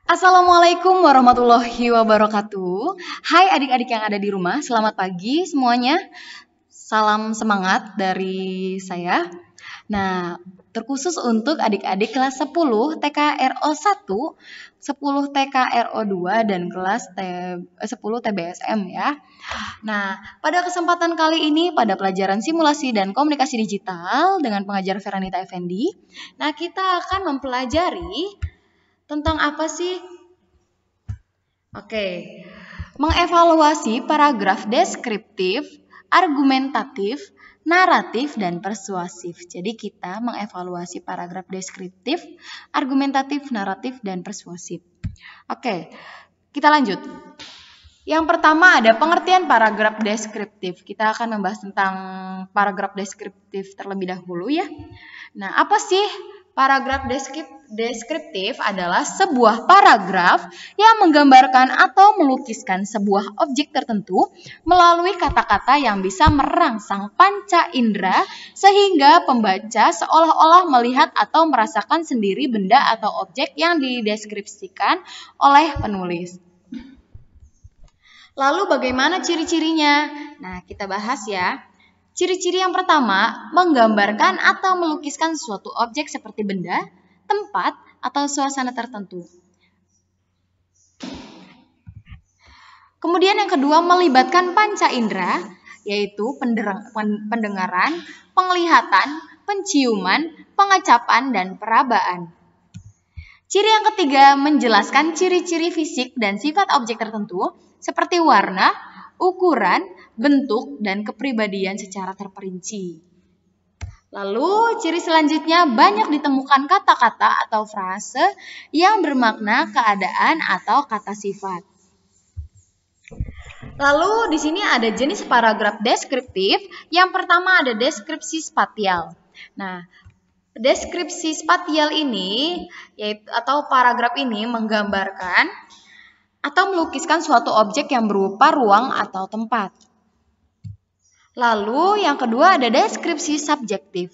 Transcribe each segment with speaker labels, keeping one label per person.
Speaker 1: Assalamualaikum warahmatullahi wabarakatuh. Hai adik-adik yang ada di rumah, selamat pagi semuanya. Salam semangat dari saya. Nah, terkhusus untuk adik-adik kelas 10 TKRO 1, 10 TKRO 2, dan kelas 10 TBSM ya. Nah, pada kesempatan kali ini pada pelajaran simulasi dan komunikasi digital dengan pengajar Feranita Effendi, nah kita akan mempelajari tentang apa sih? Oke, mengevaluasi paragraf deskriptif, argumentatif, naratif, dan persuasif. Jadi kita mengevaluasi paragraf deskriptif, argumentatif, naratif, dan persuasif. Oke, kita lanjut. Yang pertama ada pengertian paragraf deskriptif. Kita akan membahas tentang paragraf deskriptif terlebih dahulu ya. Nah, apa sih paragraf deskriptif? Adalah sebuah paragraf yang menggambarkan atau melukiskan sebuah objek tertentu melalui kata-kata yang bisa merangsang panca indera sehingga pembaca seolah-olah melihat atau merasakan sendiri benda atau objek yang dideskripsikan oleh penulis. Lalu bagaimana ciri-cirinya? Nah, kita bahas ya. Ciri-ciri yang pertama, menggambarkan atau melukiskan suatu objek seperti benda, tempat, atau suasana tertentu. Kemudian yang kedua, melibatkan panca indera, yaitu pendengaran, penglihatan, penciuman, pengecapan, dan perabaan. Ciri yang ketiga, menjelaskan ciri-ciri fisik dan sifat objek tertentu, seperti warna, ukuran, bentuk, dan kepribadian secara terperinci. Lalu, ciri selanjutnya banyak ditemukan kata-kata atau frase yang bermakna keadaan atau kata sifat. Lalu, di sini ada jenis paragraf deskriptif. Yang pertama ada deskripsi spatial. Nah, deskripsi spatial ini atau paragraf ini menggambarkan atau melukiskan suatu objek yang berupa ruang atau tempat. Lalu yang kedua ada deskripsi subjektif,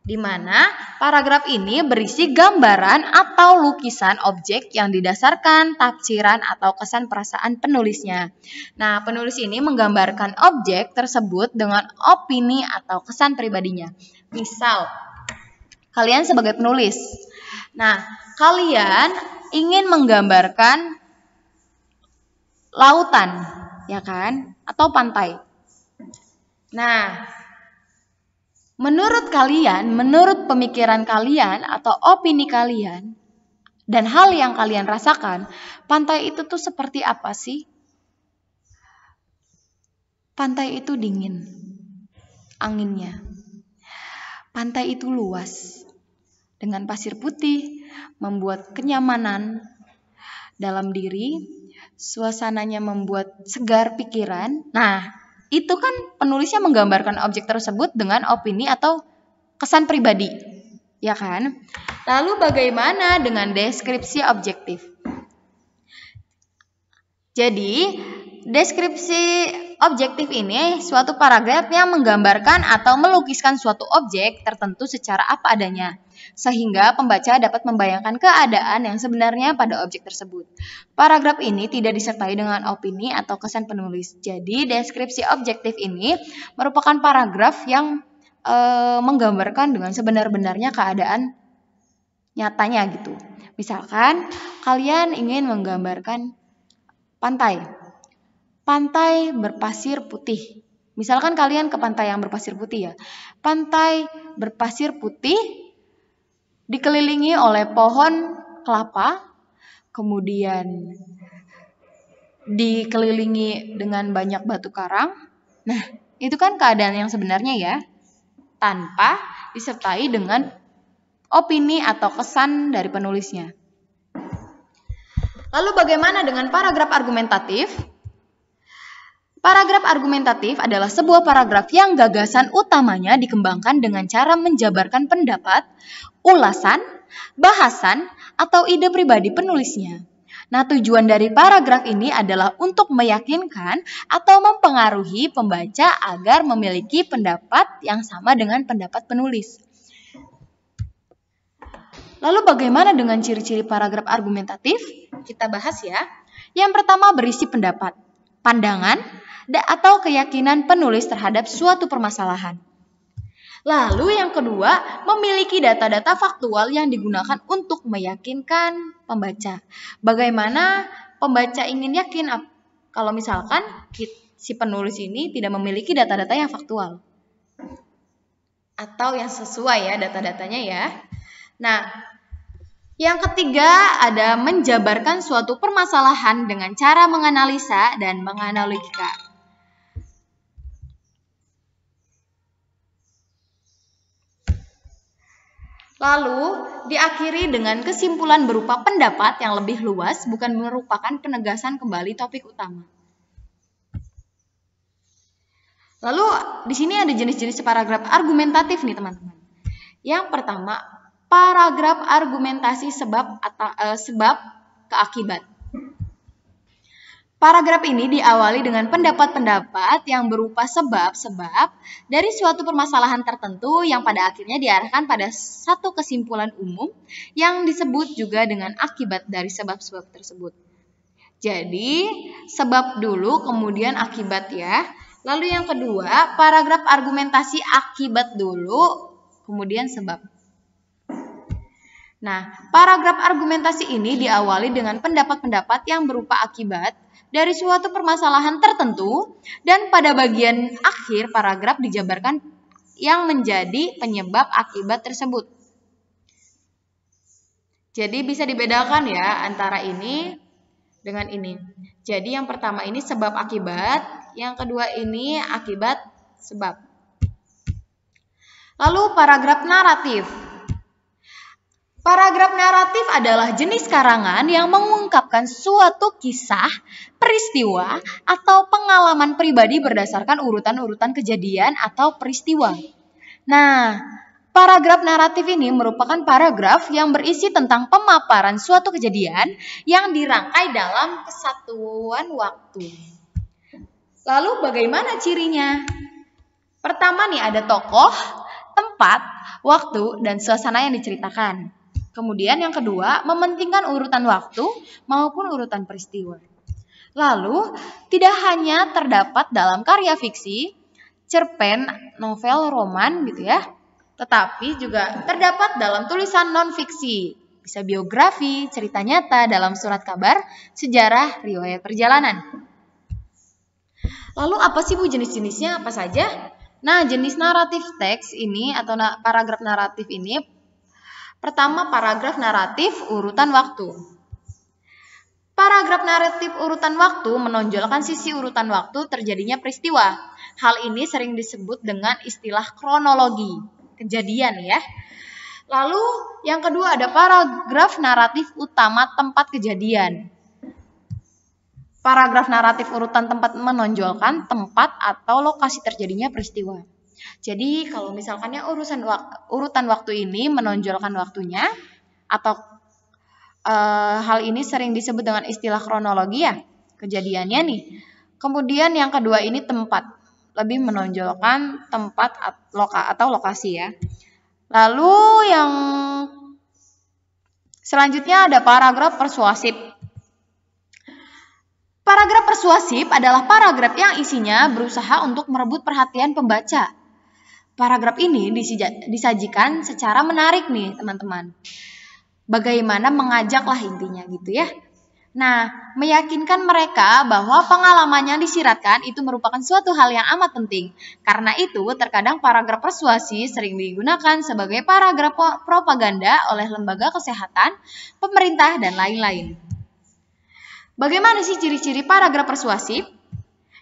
Speaker 1: di mana paragraf ini berisi gambaran atau lukisan objek yang didasarkan tafsiran atau kesan perasaan penulisnya. Nah, penulis ini menggambarkan objek tersebut dengan opini atau kesan pribadinya. Misal, kalian sebagai penulis, nah kalian ingin menggambarkan lautan, ya kan? Atau pantai. Nah, menurut kalian, menurut pemikiran kalian atau opini kalian dan hal yang kalian rasakan, pantai itu tuh seperti apa sih? Pantai itu dingin, anginnya. Pantai itu luas, dengan pasir putih, membuat kenyamanan dalam diri. Suasananya membuat segar pikiran. Nah, itu kan penulisnya menggambarkan objek tersebut dengan opini atau kesan pribadi, ya kan? Lalu bagaimana dengan deskripsi objektif? Jadi, deskripsi objektif ini suatu paragraf yang menggambarkan atau melukiskan suatu objek tertentu secara apa adanya, sehingga pembaca dapat membayangkan keadaan yang sebenarnya pada objek tersebut. Paragraf ini tidak disertai dengan opini atau kesan penulis. Jadi, deskripsi objektif ini merupakan paragraf yang menggambarkan dengan sebenar-benarnya keadaan nyatanya gitu. Misalkan, kalian ingin menggambarkan pantai. Pantai berpasir putih. Misalkan kalian ke pantai yang berpasir putih ya. Pantai berpasir putih dikelilingi oleh pohon kelapa, kemudian dikelilingi dengan banyak batu karang. Nah, itu kan keadaan yang sebenarnya ya, tanpa disertai dengan opini atau kesan dari penulisnya. Lalu bagaimana dengan paragraf argumentatif? Paragraf argumentatif adalah sebuah paragraf yang gagasan utamanya dikembangkan dengan cara menjabarkan pendapat, ulasan, bahasan, atau ide pribadi penulisnya. Nah, tujuan dari paragraf ini adalah untuk meyakinkan atau mempengaruhi pembaca agar memiliki pendapat yang sama dengan pendapat penulis. Lalu bagaimana dengan ciri-ciri paragraf argumentatif? kita bahas ya. Yang pertama berisi pendapat, pandangan, atau keyakinan penulis terhadap suatu permasalahan. Lalu yang kedua, memiliki data-data faktual yang digunakan untuk meyakinkan pembaca. Bagaimana pembaca ingin yakin kalau misalkan si penulis ini tidak memiliki data-data yang faktual atau yang sesuai ya data-datanya ya. Nah, yang ketiga ada menjabarkan suatu permasalahan dengan cara menganalisa dan menganalogika. Lalu diakhiri dengan kesimpulan berupa pendapat yang lebih luas, bukan merupakan penegasan kembali topik utama. Lalu di sini ada jenis-jenis paragraf argumentatif nih teman-teman. Yang pertama, paragraf argumentasi sebab ke akibat. Paragraf ini diawali dengan pendapat-pendapat yang berupa sebab-sebab dari suatu permasalahan tertentu yang pada akhirnya diarahkan pada satu kesimpulan umum yang disebut juga dengan akibat dari sebab-sebab tersebut. Jadi, sebab dulu kemudian akibat ya. Lalu yang kedua, paragraf argumentasi akibat dulu kemudian sebab. Nah, paragraf argumentasi ini diawali dengan pendapat-pendapat yang berupa akibat dari suatu permasalahan tertentu dan pada bagian akhir paragraf dijabarkan yang menjadi penyebab akibat tersebut. Jadi bisa dibedakan ya antara ini dengan ini. Jadi yang pertama ini sebab akibat, yang kedua ini akibat sebab. Lalu paragraf naratif. Paragraf naratif adalah jenis karangan yang mengungkapkan suatu kisah, peristiwa, atau pengalaman pribadi berdasarkan urutan-urutan kejadian atau peristiwa. Nah, paragraf naratif ini merupakan paragraf yang berisi tentang pemaparan suatu kejadian yang dirangkai dalam kesatuan waktu. Lalu bagaimana cirinya? Pertama nih ada tokoh, tempat, waktu, dan suasana yang diceritakan. Kemudian yang kedua, mementingkan urutan waktu maupun urutan peristiwa. Lalu, tidak hanya terdapat dalam karya fiksi, cerpen, novel, roman gitu ya, tetapi juga terdapat dalam tulisan non-fiksi, bisa biografi, cerita nyata dalam surat kabar, sejarah, riwayat perjalanan. Lalu apa sih Bu jenis-jenisnya apa saja? Nah, jenis naratif teks ini atau paragraf naratif ini pertama, paragraf naratif urutan waktu. Paragraf naratif urutan waktu menonjolkan sisi urutan waktu terjadinya peristiwa. Hal ini sering disebut dengan istilah kronologi, kejadian ya. Lalu yang kedua ada paragraf naratif utama tempat kejadian. Paragraf naratif urutan tempat menonjolkan tempat atau lokasi terjadinya peristiwa. Jadi kalau misalkannya urutan waktu ini menonjolkan waktunya atau hal ini sering disebut dengan istilah kronologi ya, kejadiannya nih. Kemudian yang kedua ini tempat, lebih menonjolkan tempat atau lokasi ya. Lalu yang selanjutnya ada paragraf persuasif. Paragraf persuasif adalah paragraf yang isinya berusaha untuk merebut perhatian pembaca. Paragraf ini disajikan secara menarik nih teman-teman. Bagaimana mengajaklah intinya gitu ya. Nah, meyakinkan mereka bahwa pengalaman yang disiratkan itu merupakan suatu hal yang amat penting. Karena itu, terkadang paragraf persuasi sering digunakan sebagai paragraf propaganda oleh lembaga kesehatan, pemerintah, dan lain-lain. Bagaimana sih ciri-ciri paragraf persuasif?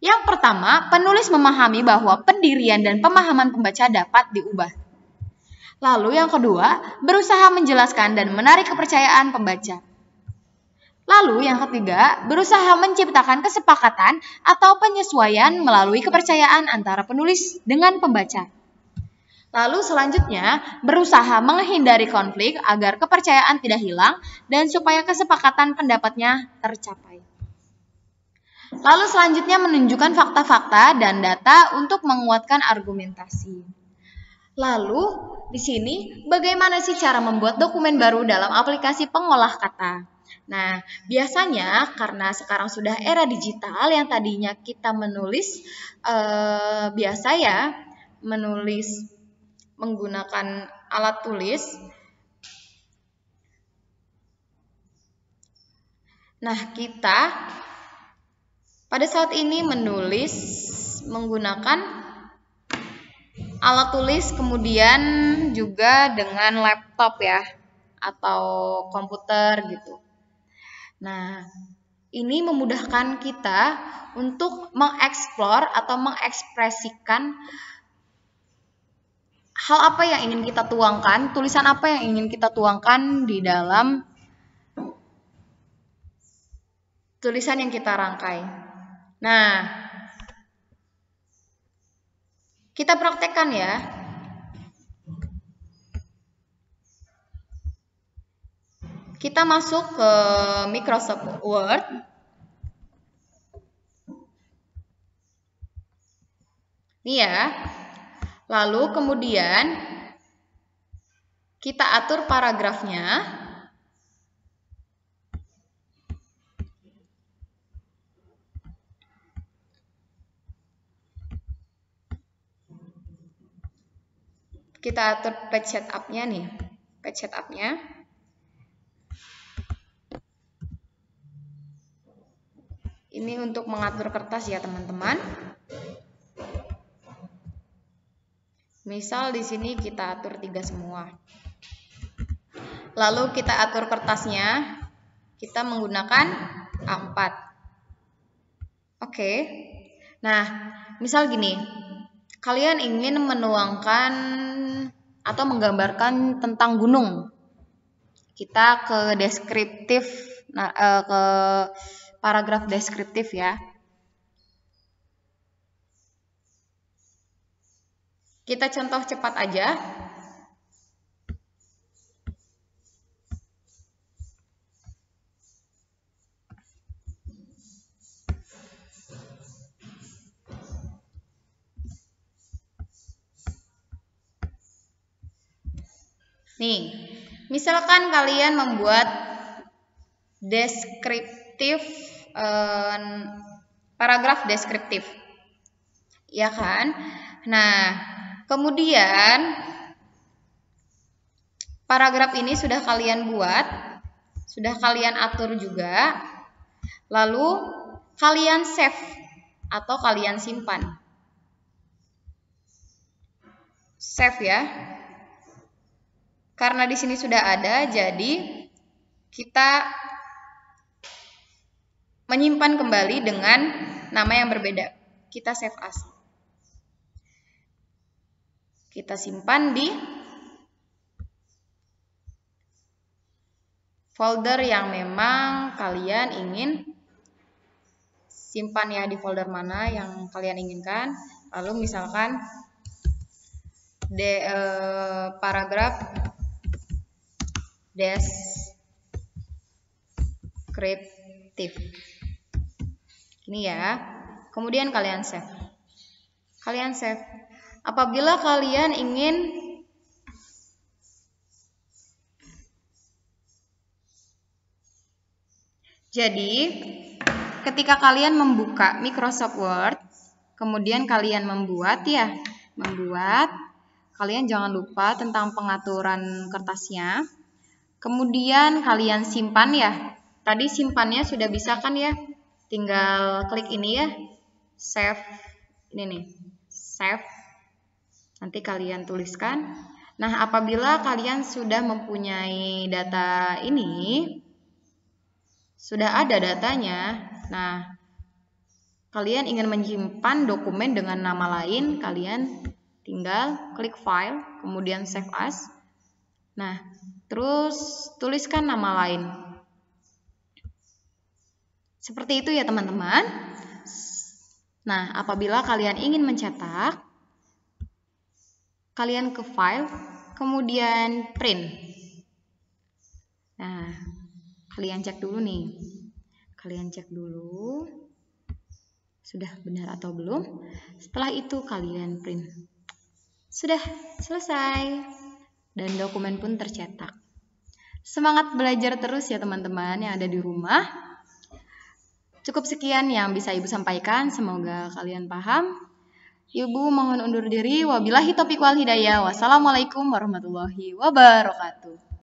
Speaker 1: Yang pertama, penulis memahami bahwa pendirian dan pemahaman pembaca dapat diubah. Lalu yang kedua, berusaha menjelaskan dan menarik kepercayaan pembaca. Lalu yang ketiga, berusaha menciptakan kesepakatan atau penyesuaian melalui kepercayaan antara penulis dengan pembaca. Lalu selanjutnya, berusaha menghindari konflik agar kepercayaan tidak hilang dan supaya kesepakatan pendapatnya tercapai. Lalu selanjutnya menunjukkan fakta-fakta dan data untuk menguatkan argumentasi. Lalu di sini bagaimana sih cara membuat dokumen baru dalam aplikasi pengolah kata? Nah, biasanya karena sekarang sudah era digital, yang tadinya kita menulis biasa ya, menulis menggunakan alat tulis. Nah, kita pada saat ini menulis menggunakan alat tulis, kemudian juga dengan laptop ya, atau komputer gitu. Nah, ini memudahkan kita untuk mengeksplor atau mengekspresikan hal apa yang ingin kita tuangkan, tulisan apa yang ingin kita tuangkan di dalam tulisan yang kita rangkai. Nah, kita praktekkan ya. Kita masuk ke Microsoft Word. Nih ya. Lalu kemudian kita atur paragrafnya. Kita atur page setup-nya nih. Page setup-nya. Ini untuk mengatur kertas ya, teman-teman. Misal di sini kita atur 3 semua. Lalu kita atur kertasnya, kita menggunakan A4. Oke. Nah, misal gini, kalian ingin menuangkan atau menggambarkan tentang gunung. Kita ke deskriptif, ke paragraf deskriptif ya. Kita contoh cepat aja. Nih, misalkan kalian membuat deskriptif, paragraf deskriptif, ya kan? Nah, kemudian paragraf ini sudah kalian buat, sudah kalian atur juga, lalu kalian save atau kalian simpan. Save ya. Karena di sini sudah ada, jadi kita menyimpan kembali dengan nama yang berbeda. Kita save as. Kita simpan di folder yang memang kalian ingin simpan ya, di folder mana yang kalian inginkan. Lalu misalkan paragraf deskriptif. Ini ya. Kemudian kalian save. Kalian save. Apabila kalian ingin ketika kalian membuka Microsoft Word, kemudian kalian membuat, kalian jangan lupa tentang pengaturan kertasnya. Kemudian kalian simpan ya. Tadi simpannya sudah bisa kan ya? Tinggal klik ini ya, save. Ini nih, save. Nanti kalian tuliskan. Nah, apabila kalian sudah mempunyai data ini, sudah ada datanya. Nah, kalian ingin menyimpan dokumen dengan nama lain, kalian tinggal klik file, kemudian save as. Nah, terus tuliskan nama lain. Seperti itu ya teman-teman. Nah, apabila kalian ingin mencetak, kalian ke file, kemudian print. Nah, kalian cek dulu nih. Kalian cek dulu sudah benar atau belum. Setelah itu kalian print. Sudah selesai. Dan dokumen pun tercetak. Semangat belajar terus ya teman-teman yang ada di rumah. Cukup sekian yang bisa Ibu sampaikan, semoga kalian paham. Ibu mohon undur diri. Wabillahi taufiq wal hidayah. Wassalamualaikum warahmatullahi wabarakatuh.